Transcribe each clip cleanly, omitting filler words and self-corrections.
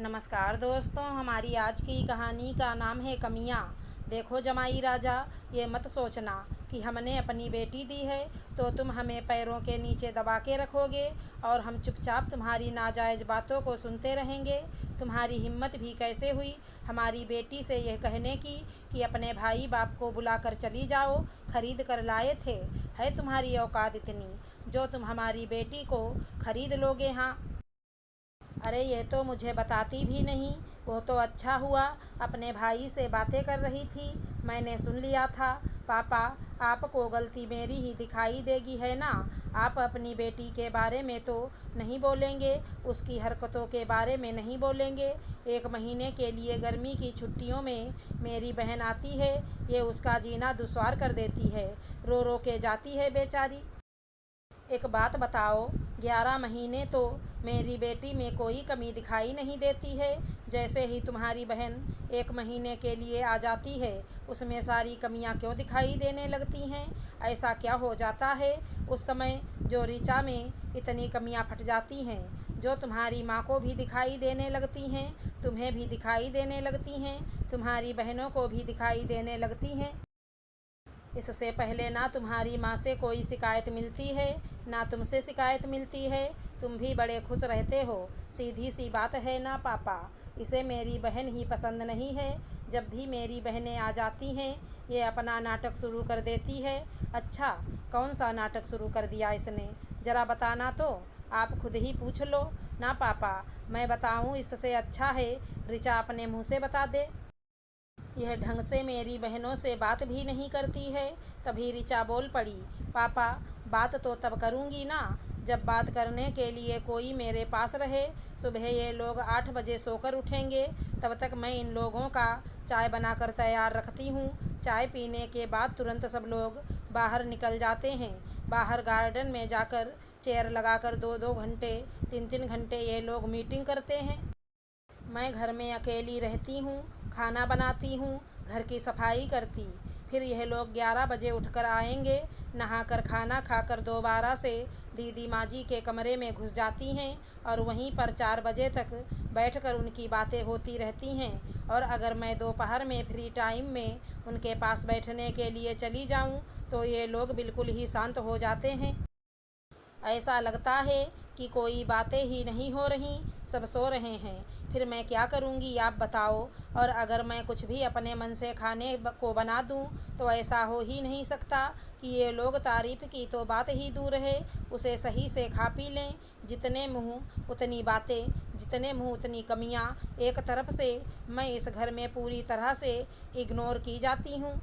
नमस्कार दोस्तों, हमारी आज की कहानी का नाम है कमियाँ। देखो जमाई राजा, ये मत सोचना कि हमने अपनी बेटी दी है तो तुम हमें पैरों के नीचे दबा के रखोगे और हम चुपचाप तुम्हारी नाजायज़ बातों को सुनते रहेंगे। तुम्हारी हिम्मत भी कैसे हुई हमारी बेटी से यह कहने की कि अपने भाई बाप को बुलाकर चली जाओ, खरीद कर लाए थे। है तुम्हारी औकात इतनी जो तुम हमारी बेटी को खरीद लोगे? हाँ, अरे ये तो मुझे बताती भी नहीं। वो तो अच्छा हुआ अपने भाई से बातें कर रही थी, मैंने सुन लिया था। पापा, आपको गलती मेरी ही दिखाई देगी, है ना? आप अपनी बेटी के बारे में तो नहीं बोलेंगे, उसकी हरकतों के बारे में नहीं बोलेंगे। 1 महीने के लिए गर्मी की छुट्टियों में मेरी बहन आती है, ये उसका जीना दुश्वार कर देती है। रो रो के जाती है बेचारी। एक बात बताओ, 11 महीने तो मेरी बेटी में कोई कमी दिखाई नहीं देती है। जैसे ही तुम्हारी बहन 1 महीने के लिए आ जाती है, उसमें सारी कमियां क्यों दिखाई देने लगती हैं? ऐसा क्या हो जाता है उस समय जो ऋचा में इतनी कमियां फट जाती हैं, जो तुम्हारी माँ को भी दिखाई देने लगती हैं, तुम्हें भी दिखाई देने लगती हैं, तुम्हारी बहनों को भी दिखाई देने लगती हैं? इससे पहले ना तुम्हारी माँ से कोई शिकायत मिलती है, ना तुमसे शिकायत मिलती है। तुम भी बड़े खुश रहते हो। सीधी सी बात है ना पापा, इसे मेरी बहन ही पसंद नहीं है। जब भी मेरी बहनें आ जाती हैं, ये अपना नाटक शुरू कर देती है। अच्छा, कौन सा नाटक शुरू कर दिया इसने? ज़रा बताना तो, आप खुद ही पूछ लो ना पापा। मैं बताऊं? इससे अच्छा है ऋचा अपने मुँह से बता दे। यह ढंग से मेरी बहनों से बात भी नहीं करती है। तभी ऋचा बोल पड़ी, पापा, बात तो तब करूँगी ना जब बात करने के लिए कोई मेरे पास रहे। सुबह ये लोग 8 बजे सोकर उठेंगे, तब तक मैं इन लोगों का चाय बनाकर तैयार रखती हूँ। चाय पीने के बाद तुरंत सब लोग बाहर निकल जाते हैं। बाहर गार्डन में जाकर चेयर लगाकर 2-2 घंटे, 3-3 घंटे ये लोग मीटिंग करते हैं। मैं घर में अकेली रहती हूँ, खाना बनाती हूँ, घर की सफाई करती। फिर यह लोग 11 बजे उठकर आएंगे, नहाकर खाना खाकर दोबारा से दीदी माँ जी के कमरे में घुस जाती हैं और वहीं पर 4 बजे तक बैठकर उनकी बातें होती रहती हैं। और अगर मैं दोपहर में फ्री टाइम में उनके पास बैठने के लिए चली जाऊँ तो ये लोग बिल्कुल ही शांत हो जाते हैं। ऐसा लगता है कि कोई बातें ही नहीं हो रही, सब सो रहे हैं। फिर मैं क्या करूँगी आप बताओ? और अगर मैं कुछ भी अपने मन से खाने को बना दूँ तो ऐसा हो ही नहीं सकता कि ये लोग तारीफ़ की तो बात ही दूर है, उसे सही से खा पी लें। जितने मुँह उतनी बातें, जितने मुँह उतनी कमियाँ। एक तरफ से मैं इस घर में पूरी तरह से इग्नोर की जाती हूँ।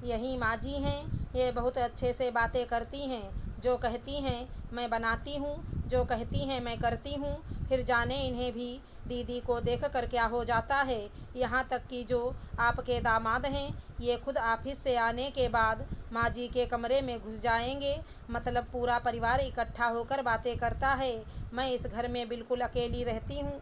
यही माँ जी हैं, ये बहुत अच्छे से बातें करती हैं। जो कहती हैं मैं बनाती हूँ, जो कहती हैं मैं करती हूँ। फिर जाने इन्हें भी दीदी को देख कर क्या हो जाता है। यहाँ तक कि जो आपके दामाद हैं, ये खुद ऑफिस से आने के बाद माँ जी के कमरे में घुस जाएंगे। मतलब पूरा परिवार इकट्ठा होकर बातें करता है। मैं इस घर में बिल्कुल अकेली रहती हूँ,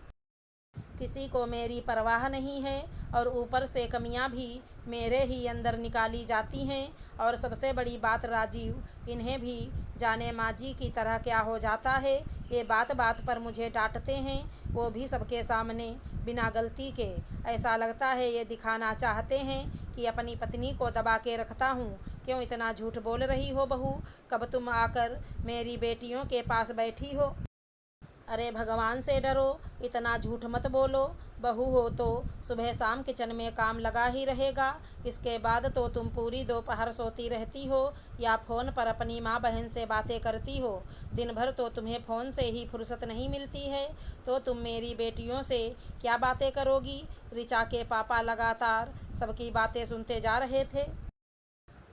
किसी को मेरी परवाह नहीं है और ऊपर से कमियां भी मेरे ही अंदर निकाली जाती हैं। और सबसे बड़ी बात राजीव, इन्हें भी जाने माँ जी की तरह क्या हो जाता है। ये बात बात पर मुझे डांटते हैं, वो भी सबके सामने बिना गलती के। ऐसा लगता है ये दिखाना चाहते हैं कि अपनी पत्नी को दबा के रखता हूँ। क्यों इतना झूठ बोल रही हो बहू? कब तुम आकर मेरी बेटियों के पास बैठी हो? अरे भगवान से डरो, इतना झूठ मत बोलो। बहू हो तो सुबह शाम किचन में काम लगा ही रहेगा। इसके बाद तो तुम पूरी दोपहर सोती रहती हो या फ़ोन पर अपनी माँ बहन से बातें करती हो। दिन भर तो तुम्हें फ़ोन से ही फुर्सत नहीं मिलती है, तो तुम मेरी बेटियों से क्या बातें करोगी? ऋचा के पापा लगातार सबकी बातें सुनते जा रहे थे।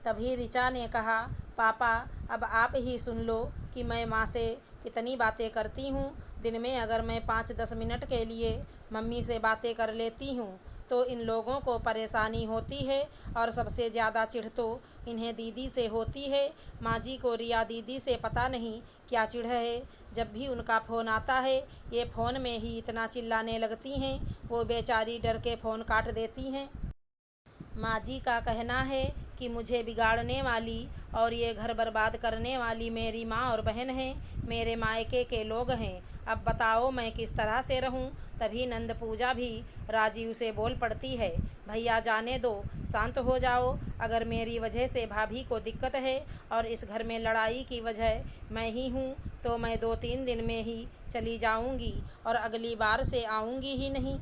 तभी ऋचा ने कहा, पापा, अब आप ही सुन लो कि मैं माँ से कितनी बातें करती हूँ। दिन में अगर मैं 5-10 मिनट के लिए मम्मी से बातें कर लेती हूँ तो इन लोगों को परेशानी होती है और सबसे ज़्यादा चिढ़ तो इन्हें दीदी से होती है। माँ जी को रिया दीदी से पता नहीं क्या चिढ़ है। जब भी उनका फ़ोन आता है, ये फ़ोन में ही इतना चिल्लाने लगती हैं, वो बेचारी डर के फ़ोन काट देती हैं। माँ जी का कहना है कि मुझे बिगाड़ने वाली और ये घर बर्बाद करने वाली मेरी माँ और बहन हैं, मेरे मायके के लोग हैं। अब बताओ मैं किस तरह से रहूं। तभी नंद पूजा भी राजीव से बोल पड़ती है, भैया जाने दो, शांत हो जाओ। अगर मेरी वजह से भाभी को दिक्कत है और इस घर में लड़ाई की वजह मैं ही हूँ तो मैं 2-3 दिन में ही चली जाऊँगी और अगली बार से आऊँगी ही नहीं।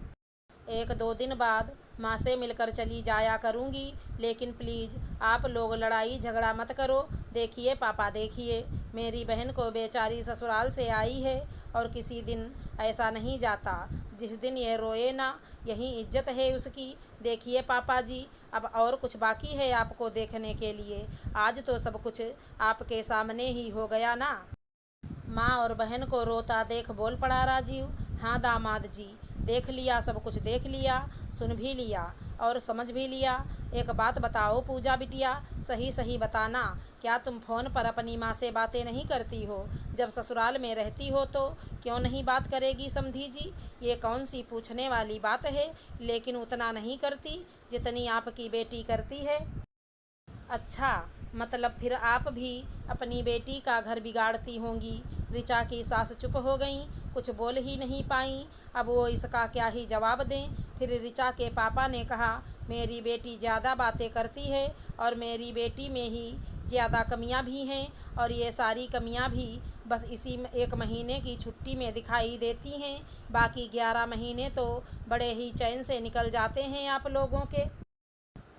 1-2 दिन बाद माँ से मिलकर चली जाया करूँगी, लेकिन प्लीज़ आप लोग लड़ाई झगड़ा मत करो। देखिए पापा, देखिए मेरी बहन को बेचारी ससुराल से आई है और किसी दिन ऐसा नहीं जाता जिस दिन ये रोए ना, यही इज्जत है उसकी। देखिए पापा जी, अब और कुछ बाकी है आपको देखने के लिए? आज तो सब कुछ आपके सामने ही हो गया ना। माँ और बहन को रोता देख बोल पड़ा राजीव, हाँ दामाद जी, देख लिया, सब कुछ देख लिया, सुन भी लिया और समझ भी लिया। एक बात बताओ पूजा बिटिया, सही सही बताना, क्या तुम फ़ोन पर अपनी माँ से बातें नहीं करती हो? जब ससुराल में रहती हो तो क्यों नहीं बात करेगी समधी जी? ये कौन सी पूछने वाली बात है, लेकिन उतना नहीं करती जितनी आपकी बेटी करती है। अच्छा, मतलब फिर आप भी अपनी बेटी का घर बिगाड़ती होंगी। ऋचा की सास चुप हो गईं, कुछ बोल ही नहीं पाईं। अब वो इसका क्या ही जवाब दें। फिर ऋचा के पापा ने कहा, मेरी बेटी ज़्यादा बातें करती है और मेरी बेटी में ही ज़्यादा कमियां भी हैं और ये सारी कमियां भी बस इसी 1 महीने की छुट्टी में दिखाई देती हैं। बाकी 11 महीने तो बड़े ही चैन से निकल जाते हैं आप लोगों के।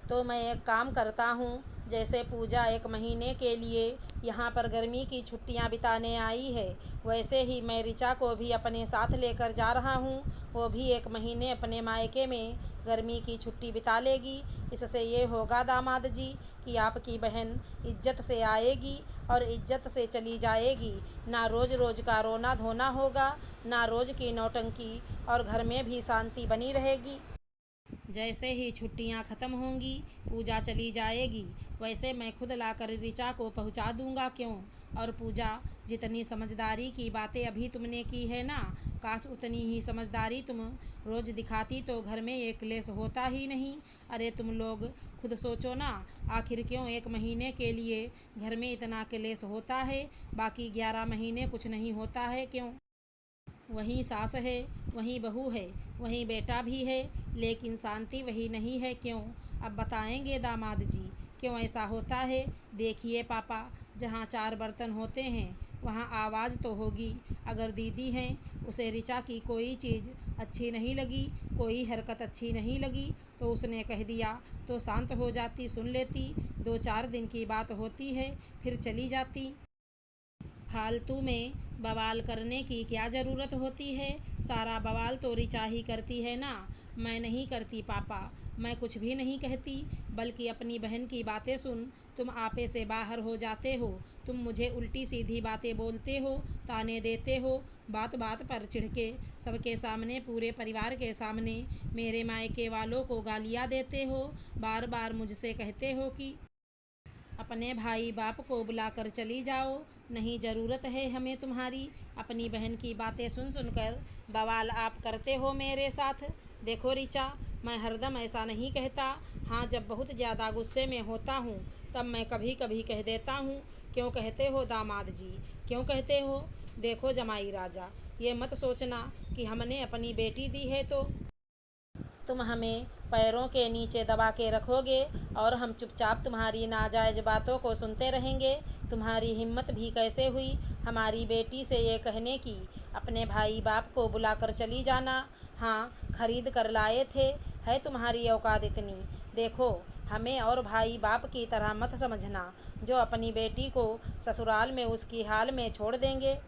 तो मैं एक काम करता हूँ, जैसे पूजा 1 महीने के लिए यहाँ पर गर्मी की छुट्टियाँ बिताने आई है, वैसे ही मैं ऋचा को भी अपने साथ लेकर जा रहा हूँ। वो भी 1 महीने अपने मायके में गर्मी की छुट्टी बिता लेगी। इससे ये होगा दामाद जी कि आपकी बहन इज्जत से आएगी और इज्जत से चली जाएगी। ना रोज़ रोज़ का रोना धोना होगा, ना रोज़ की नौटंकी, और घर में भी शांति बनी रहेगी। जैसे ही छुट्टियां ख़त्म होंगी पूजा चली जाएगी, वैसे मैं खुद लाकर ऋचा को पहुंचा दूंगा। क्यों? और पूजा, जितनी समझदारी की बातें अभी तुमने की है ना, काश उतनी ही समझदारी तुम रोज़ दिखाती तो घर में एक क्लेश होता ही नहीं। अरे तुम लोग खुद सोचो ना, आखिर क्यों 1 महीने के लिए घर में इतना क्लेश होता है, बाकी 11 महीने कुछ नहीं होता है क्यों? वहीं सास है, वहीं बहू है, वहीं बेटा भी है, लेकिन शांति वही नहीं है क्यों? अब बताएंगे दामाद जी क्यों ऐसा होता है। देखिए पापा, जहाँ 4 बर्तन होते हैं वहाँ आवाज़ तो होगी। अगर दीदी हैं, उसे ऋचा की कोई चीज़ अच्छी नहीं लगी, कोई हरकत अच्छी नहीं लगी तो उसने कह दिया तो शांत हो जाती, सुन लेती, 2-4 दिन की बात होती है, फिर चली जाती। फालतू में बवाल करने की क्या ज़रूरत होती है? सारा बवाल तो ऋचा ही करती है ना, मैं नहीं करती पापा। मैं कुछ भी नहीं कहती, बल्कि अपनी बहन की बातें सुन तुम आपे से बाहर हो जाते हो। तुम मुझे उल्टी सीधी बातें बोलते हो, ताने देते हो, बात बात पर चिढ़ के सबके सामने, पूरे परिवार के सामने मेरे मायके वालों को गालियाँ देते हो। बार बार मुझसे कहते हो कि अपने भाई बाप को बुलाकर चली जाओ, नहीं ज़रूरत है हमें तुम्हारी। अपनी बहन की बातें सुन सुनकर बवाल आप करते हो मेरे साथ। देखो ऋचा, मैं हरदम ऐसा नहीं कहता। हाँ, जब बहुत ज़्यादा गुस्से में होता हूँ तब मैं कभी कभी कह देता हूँ। क्यों कहते हो दामाद जी, क्यों कहते हो? देखो जमाई राजा, ये मत सोचना कि हमने अपनी बेटी दी है तो तुम हमें पैरों के नीचे दबा के रखोगे और हम चुपचाप तुम्हारी नाजायज़ बातों को सुनते रहेंगे। तुम्हारी हिम्मत भी कैसे हुई हमारी बेटी से ये कहने की, अपने भाई बाप को बुलाकर चली जाना? हाँ, खरीद कर लाए थे, है तुम्हारी औकात इतनी? देखो, हमें और भाई बाप की तरह मत समझना, जो अपनी बेटी को ससुराल में उसकी हाल में छोड़ देंगे।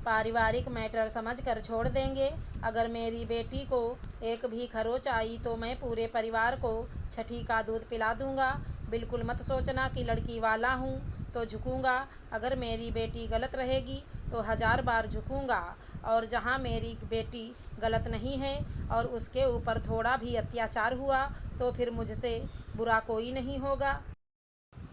पारिवारिक मैटर समझकर छोड़ देंगे। अगर मेरी बेटी को एक भी खरोच आई तो मैं पूरे परिवार को छठी का दूध पिला दूंगा। बिल्कुल मत सोचना कि लड़की वाला हूँ तो झुकूंगा। अगर मेरी बेटी गलत रहेगी तो 1000 बार झुकूंगा, और जहाँ मेरी बेटी गलत नहीं है और उसके ऊपर थोड़ा भी अत्याचार हुआ तो फिर मुझसे बुरा कोई नहीं होगा।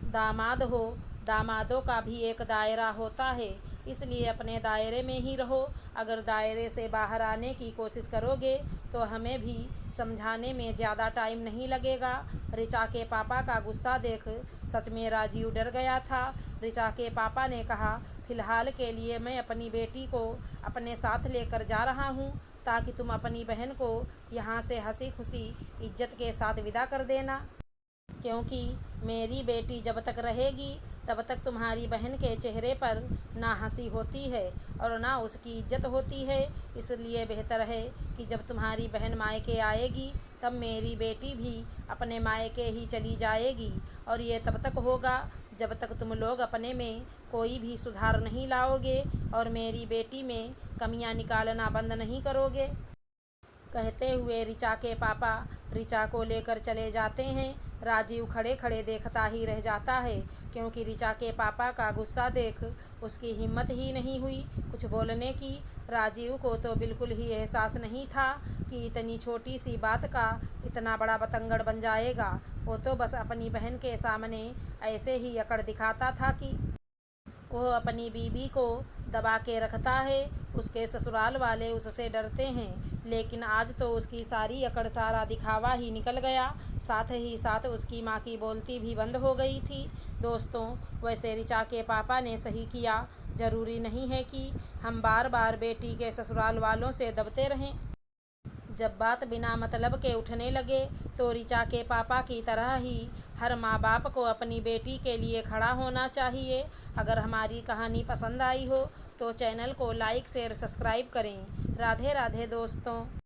दामाद हो, दामादों का भी एक दायरा होता है। इसलिए अपने दायरे में ही रहो। अगर दायरे से बाहर आने की कोशिश करोगे तो हमें भी समझाने में ज़्यादा टाइम नहीं लगेगा। ऋचा के पापा का गुस्सा देख सच में राजीव डर गया था। ऋचा के पापा ने कहा, फ़िलहाल के लिए मैं अपनी बेटी को अपने साथ लेकर जा रहा हूँ, ताकि तुम अपनी बहन को यहाँ से हंसी खुशी इज्जत के साथ विदा कर देना। क्योंकि मेरी बेटी जब तक रहेगी तब तक तुम्हारी बहन के चेहरे पर ना हंसी होती है और ना उसकी इज्जत होती है। इसलिए बेहतर है कि जब तुम्हारी बहन मायके आएगी तब मेरी बेटी भी अपने मायके ही चली जाएगी। और ये तब तक होगा जब तक तुम लोग अपने में कोई भी सुधार नहीं लाओगे और मेरी बेटी में कमियां निकालना बंद नहीं करोगे। कहते हुए ऋचा के पापा ऋचा को लेकर चले जाते हैं। राजीव खड़े खड़े देखता ही रह जाता है, क्योंकि ऋचा के पापा का गुस्सा देख उसकी हिम्मत ही नहीं हुई कुछ बोलने की। राजीव को तो बिल्कुल ही एहसास नहीं था कि इतनी छोटी सी बात का इतना बड़ा बतंगड़ बन जाएगा। वो तो बस अपनी बहन के सामने ऐसे ही अकड़ दिखाता था कि वो अपनी बीवी को दबा के रखता है। उसके ससुराल वाले उससे डरते हैं, लेकिन आज तो उसकी सारी अकड़ सारा दिखावा ही निकल गया। साथ ही साथ उसकी माँ की बोलती भी बंद हो गई थी। दोस्तों, वैसे ऋचा के पापा ने सही किया। ज़रूरी नहीं है कि हम बार बार बेटी के ससुराल वालों से दबते रहें। जब बात बिना मतलब के उठने लगे तो ऋचा के पापा की तरह ही हर माँ बाप को अपनी बेटी के लिए खड़ा होना चाहिए। अगर हमारी कहानी पसंद आई हो तो चैनल को लाइक शेयर सब्सक्राइब करें। राधे राधे दोस्तों।